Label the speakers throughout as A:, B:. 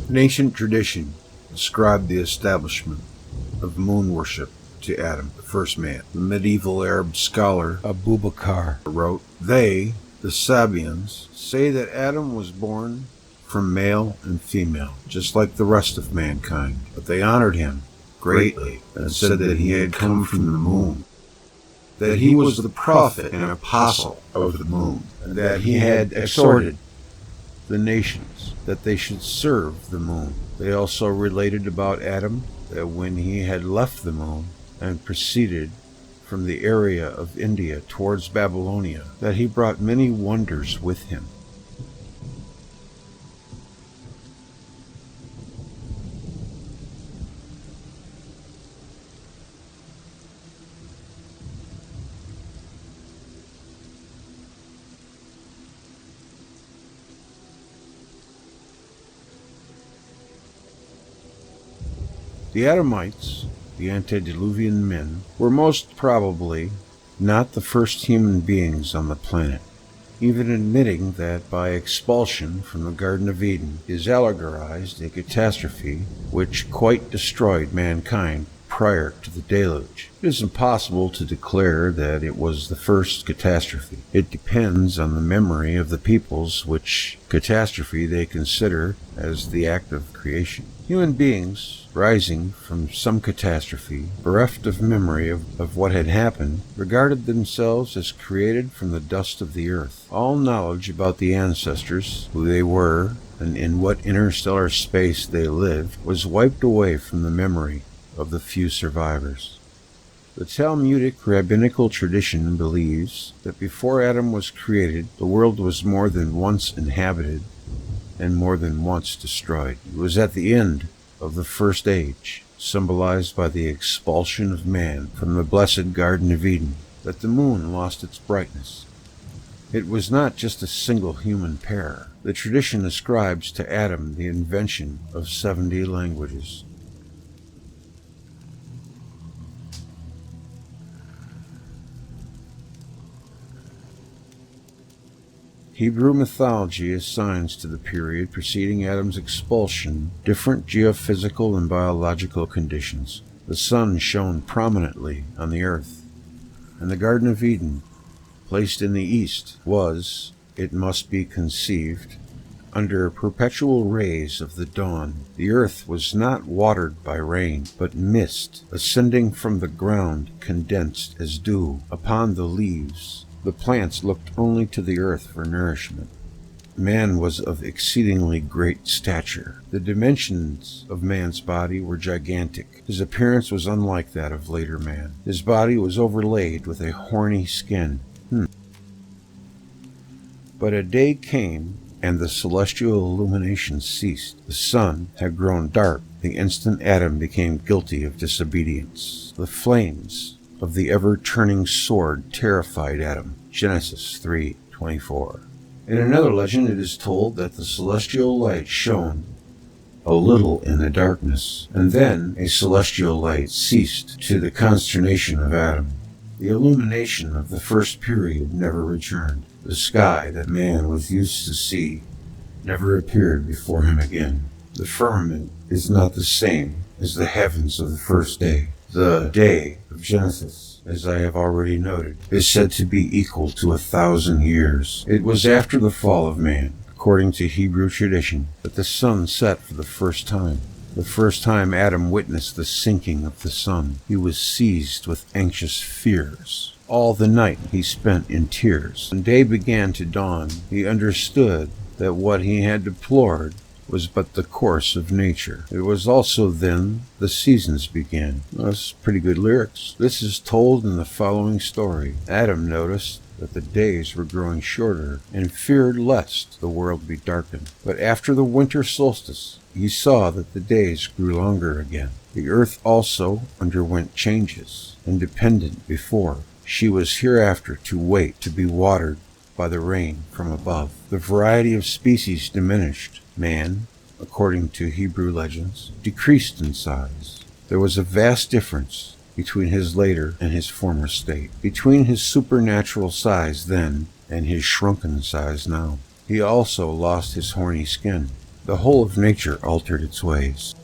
A: An ancient tradition ascribed the establishment of moon worship to Adam, the first man. The medieval Arab scholar Abu Bakr wrote, "They, the Sabians, say that Adam was born from male and female, just like the rest of mankind, but they honored him greatly and said that he had come from the moon, that he was the prophet and apostle of the moon, and that he had exhorted the nations that they should serve the moon." They also related about Adam that when he had left the moon and proceeded from the area of India towards Babylonia, that he brought many wonders with him. The Adamites, the antediluvian men, were most probably not the first human beings on the planet, even admitting that by expulsion from the Garden of Eden is allegorized a catastrophe which quite destroyed mankind prior to the deluge. It is impossible to declare that it was the first catastrophe. It depends on the memory of the peoples which catastrophe they consider as the act of creation. Human beings, rising from some catastrophe, bereft of memory of what had happened, regarded themselves as created from the dust of the earth. All knowledge about the ancestors, who they were, and in what interstellar space they lived, was wiped away from the memory of the few survivors. The Talmudic rabbinical tradition believes that before Adam was created, the world was more than once inhabited and more than once destroyed. It was at the end of the first age, symbolized by the expulsion of man from the blessed Garden of Eden, that the moon lost its brightness. It was not just a single human pair. The tradition ascribes to Adam the invention of 70 languages. Hebrew mythology assigns to the period preceding Adam's expulsion different geophysical and biological conditions. The sun shone prominently on the earth, and the Garden of Eden, placed in the east, was, it must be conceived, under perpetual rays of the dawn. The earth was not watered by rain, but mist, ascending from the ground, condensed as dew upon the leaves. The plants looked only to the earth for nourishment. Man was of exceedingly great stature. The dimensions of man's body were gigantic. His appearance was unlike that of later man. His body was overlaid with a horny skin. But a day came, and the celestial illumination ceased. The sun had grown dark the instant Adam became guilty of disobedience. The flames of the ever-turning sword terrified Adam. Genesis 3:24. In another legend it is told that the celestial light shone a little in the darkness, and then a celestial light ceased, to the consternation of Adam. The illumination of the first period never returned. The sky that man was used to see never appeared before him again. The firmament is not the same as the heavens of the first day. The day of Genesis, as I have already noted, is said to be equal to 1,000 years. It was after the fall of man, according to Hebrew tradition, that the sun set for the first time. The first time Adam witnessed the sinking of the sun, he was seized with anxious fears. All the night he spent in tears. When day began to dawn, he understood that what he had deplored was but the course of nature. It was also then the seasons began. That's pretty good lyrics. This is told in the following story. Adam noticed that the days were growing shorter and feared lest the world be darkened. But after the winter solstice, he saw that the days grew longer again. The earth also underwent changes. Independent before, she was hereafter to wait to be watered by the rain from above. The variety of species diminished. Man, according to Hebrew legends, decreased in size. There was a vast difference between his later and his former state, between his supernatural size then and his shrunken size now. He also lost his horny skin. the whole of nature altered its ways.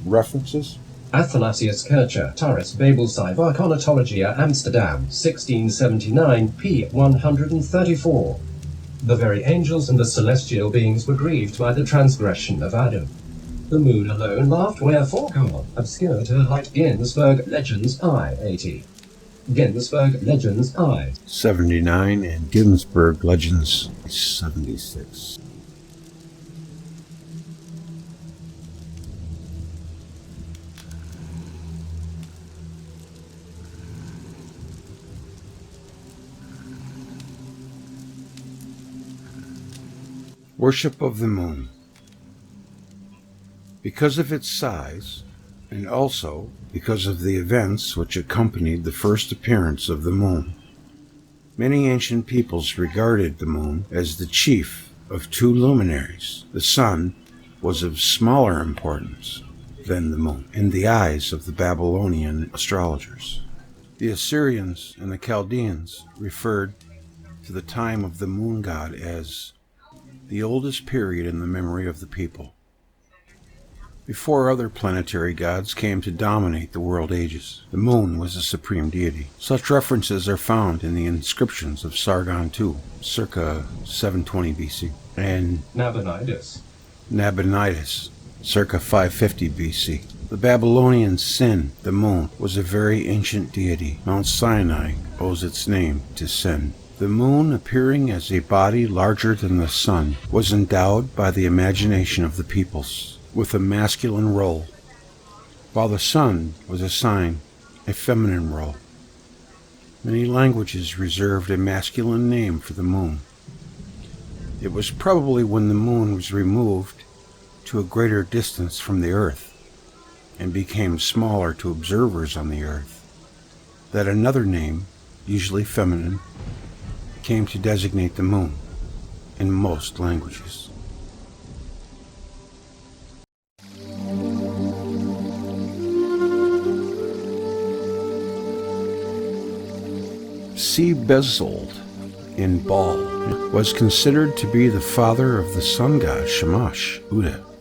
A: References:
B: Athanasius Kircher, Taurus Babelsci Archonatologia Amsterdam, 1679, p. 134. The very angels and the celestial beings were grieved by the transgression of Adam. The moon alone laughed, wherefore God obscured her light. Ginsberg Legends I. 80. Ginsberg Legends I.
A: 79 and Ginsberg Legends 76. Worship of the moon. Because of its size, and also because of the events which accompanied the first appearance of the moon, many ancient peoples regarded the moon as the chief of two luminaries. The sun was of smaller importance than the moon in the eyes of the Babylonian astrologers. The Assyrians and the Chaldeans referred to the time of the moon god as the oldest period in the memory of the people, before other planetary gods came to dominate the world ages. The moon was the supreme deity. Such references are found in the inscriptions of Sargon II, circa 720 BC, and
B: Nabonidus,
A: circa 550 BC. The Babylonian Sin, the moon, was a very ancient deity. Mount Sinai owes its name to Sin. The moon, appearing as a body larger than the sun, was endowed by the imagination of the peoples with a masculine role, while the sun was assigned a feminine role. Many languages reserved a masculine name for the moon. It was probably when the moon was removed to a greater distance from the earth and became smaller to observers on the earth that another name, usually feminine, came to designate the moon in most languages. C. Bezold in Baal was considered to be the father of the sun god Shamash,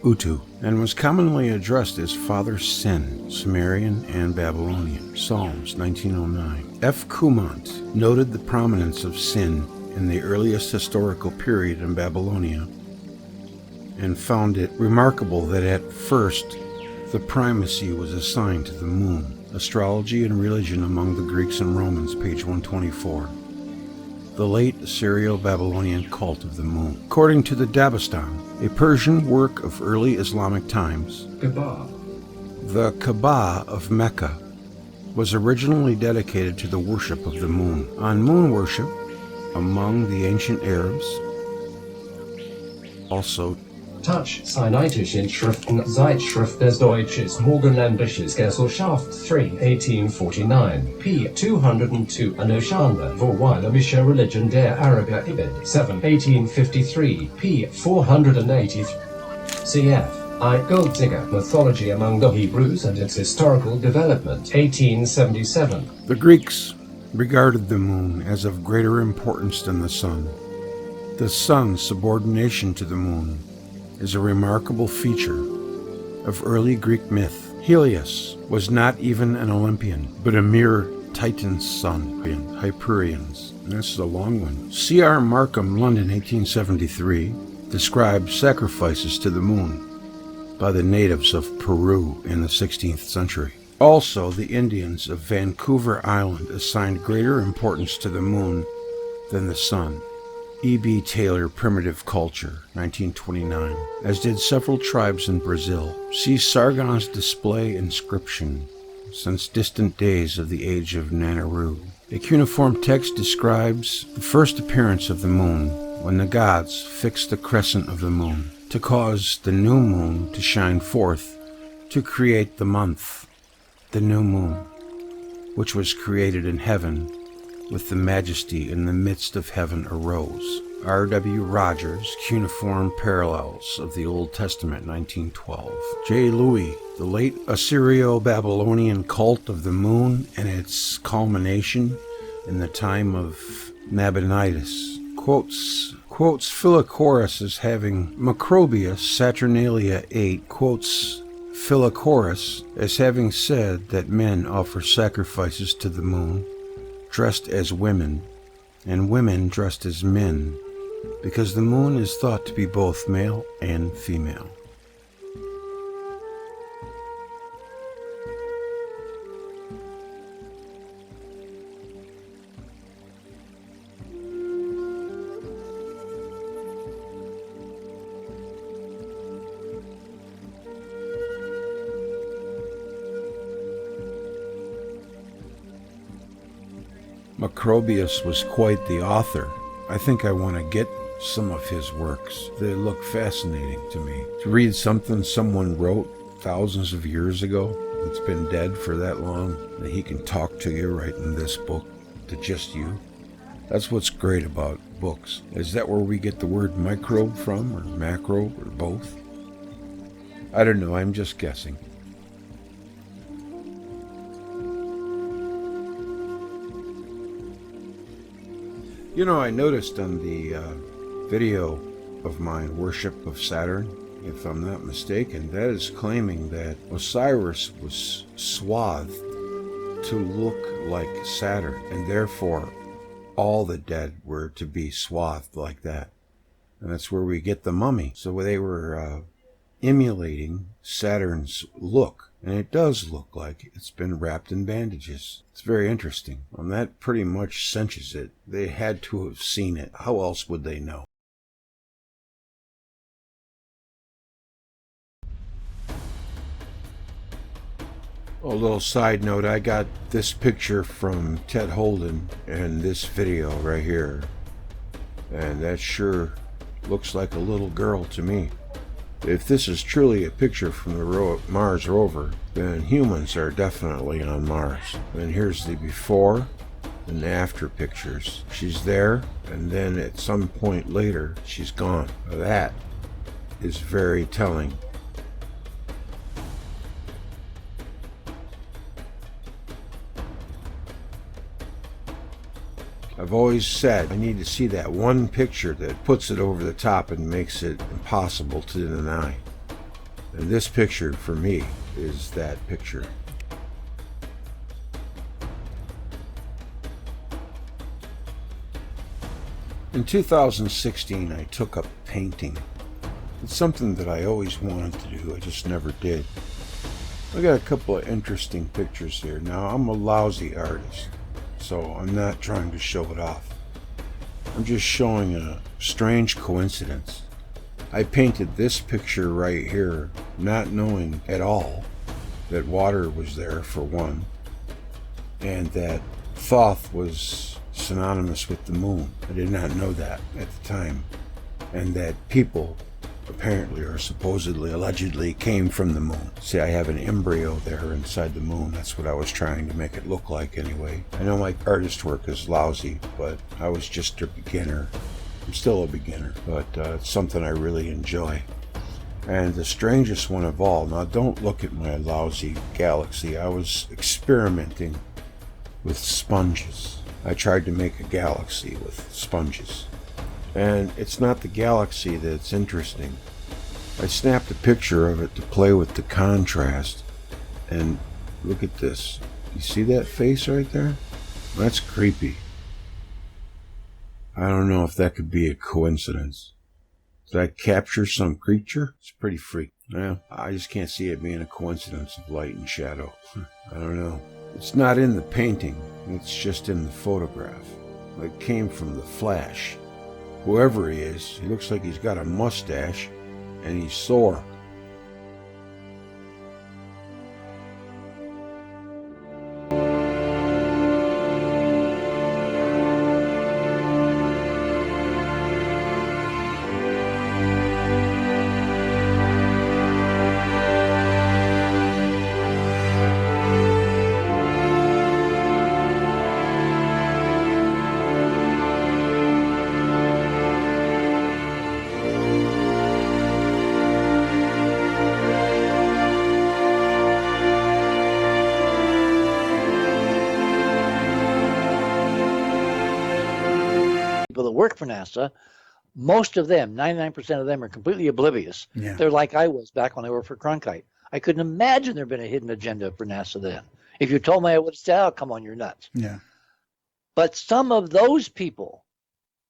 A: Utu, and was commonly addressed as Father Sin, Sumerian and Babylonian. Psalms 1909. F. Cumont noted the prominence of Sin in the earliest historical period in Babylonia and found it remarkable that at first the primacy was assigned to the moon. Astrology and Religion Among the Greeks and Romans, page 124. The late Assyrio-Babylonian cult of the moon. According to the Dabistan, a Persian work of early Islamic times, the Kaaba of Mecca was originally dedicated to the worship of the moon. On moon worship, among the ancient Arabs, also
B: Touch Sinaitische Inschriften Zeitschrift des Deutsches Morgenländisches Gesellschaft 3, 1849, p. 202, Anoshanda Vorweilemische Religion der Araber Ibid 7, 1853, p. 483. Cf. I. Golddigger, Mythology Among the Hebrews and Its Historical Development, 1877.
A: The Greeks regarded the moon as of greater importance than the sun. The sun's subordination to the moon is a remarkable feature of early Greek myth. Helios was not even an Olympian, but a mere Titan's son, Hyperions. That's a long one. C.R. Markham, London, 1873, describes sacrifices to the moon by the natives of Peru in the 16th century. Also, the Indians of Vancouver Island assigned greater importance to the moon than the sun. E.B. Taylor, Primitive Culture, 1929, as did several tribes in Brazil. See Sargon's display inscription, since distant days of the age of Nanaru. A cuneiform text describes the first appearance of the moon, when the gods fixed the crescent of the moon to cause the new moon to shine forth to create the month, the new moon, which was created in heaven with the majesty in the midst of heaven arose. R.W. Rogers, Cuneiform Parallels of the Old Testament, 1912. J. Louis, The Late Assyrio-Babylonian Cult of the Moon and Its Culmination in the Time of Nabonidus. Quotes Philochorus as having Macrobius Saturnalia 8, quotes Philochorus as having said that men offer sacrifices to the moon, dressed as women, and women dressed as men, because the moon is thought to be both male and female. Macrobius was quite the author. I think I want to get some of his works. They look fascinating to me. To read something someone wrote thousands of years ago that's been dead for that long, that he can talk to you right in this book, to just you. That's what's great about books. Is that where we get the word microbe from, or macro, or both? I don't know, I'm just guessing. You know, I noticed on the video of mine, Worship of Saturn, if I'm not mistaken, that is claiming that Osiris was swathed to look like Saturn, and therefore all the dead were to be swathed like that. And that's where we get the mummy. So they were emulating Saturn's look, and it does look like it's been wrapped in bandages. It's very interesting, and that pretty much cinches it. They had to have seen it. How else would they know? A little side note, I got this picture from Ted Holden and this video right here, and that sure looks like a little girl to me. If this is truly a picture from the Mars rover, then humans are definitely on Mars. And here's the before and after pictures. She's there, and then at some point later, she's gone. That is very telling. I've always said I need to see that one picture that puts it over the top and makes it impossible to deny. And this picture, for me, is that picture. In 2016, I took up painting. It's something that I always wanted to do, I just never did. I got a couple of interesting pictures here. Now, I'm a lousy artist, so I'm not trying to show it off. I'm just showing a strange coincidence. I painted this picture right here, not knowing at all that water was there, for one, and that Thoth was synonymous with the moon. I did not know that at the time. And that people apparently, or supposedly, allegedly, came from the moon. See, I have an embryo there inside the moon. That's what I was trying to make it look like anyway. I know my artist work is lousy, but I was just a beginner. I'm still a beginner, but it's something I really enjoy. And the strangest one of all, now don't look at my lousy galaxy. I was experimenting with sponges. I tried to make a galaxy with sponges. And it's not the galaxy that's interesting. I snapped a picture of it to play with the contrast. And look at this. You see that face right there? That's creepy. I don't know if that could be a coincidence. Did I capture some creature? It's pretty freaky. Well, I just can't see it being a coincidence of light and shadow. I don't know. It's not in the painting. It's just in the photograph. It came from the flash. Whoever he is, he looks like he's got a mustache, and he's sore.
C: work for NASA, most of them, 99% of them, are completely oblivious.
D: Yeah.
C: They're like I was back when I worked for Cronkite. I couldn't imagine there'd been a hidden agenda for NASA then. If you told me, I would have said, oh, come on, you're nuts.
D: Yeah.
C: But some of those people,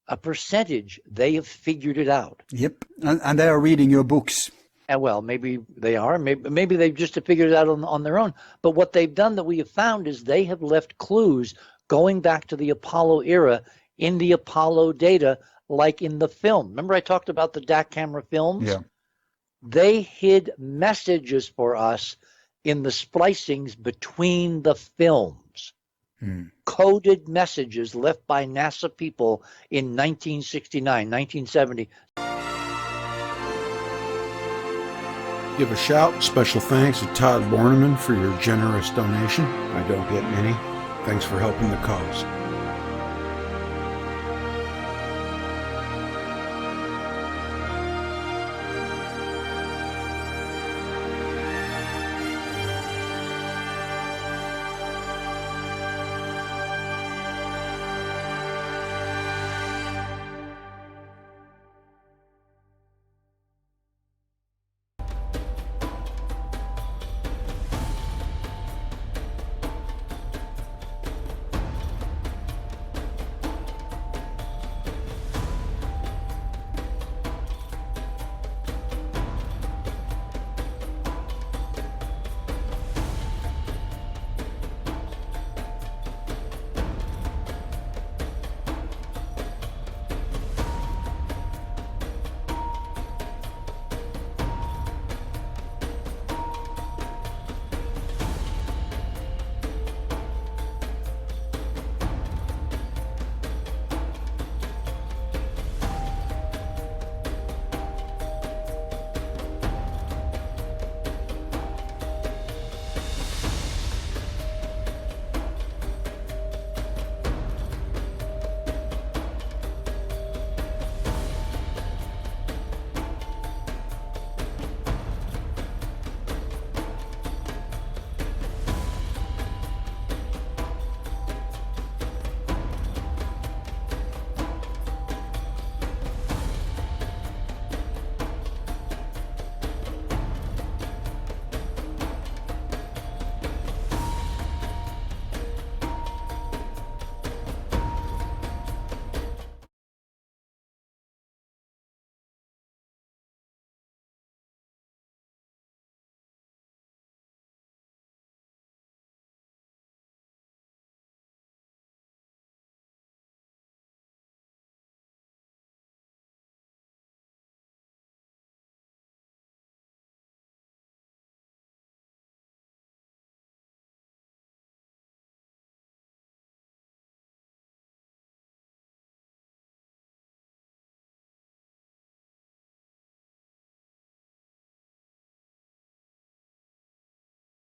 C: a percentage, they have figured it out.
D: Yep. And they are reading your books.
C: And well, maybe they are. Maybe they've just figured it out on their own. But what they've done that we have found is they have left clues going back to the Apollo era in the Apollo data, like in the film. Remember I talked about the DAC camera films?
D: Yeah.
C: They hid messages for us in the splicings between the films. Coded messages left by NASA people in 1969, 1970.
A: Give a shout. Special thanks to Todd Borneman for your generous donation. I don't get many. Thanks for helping the cause.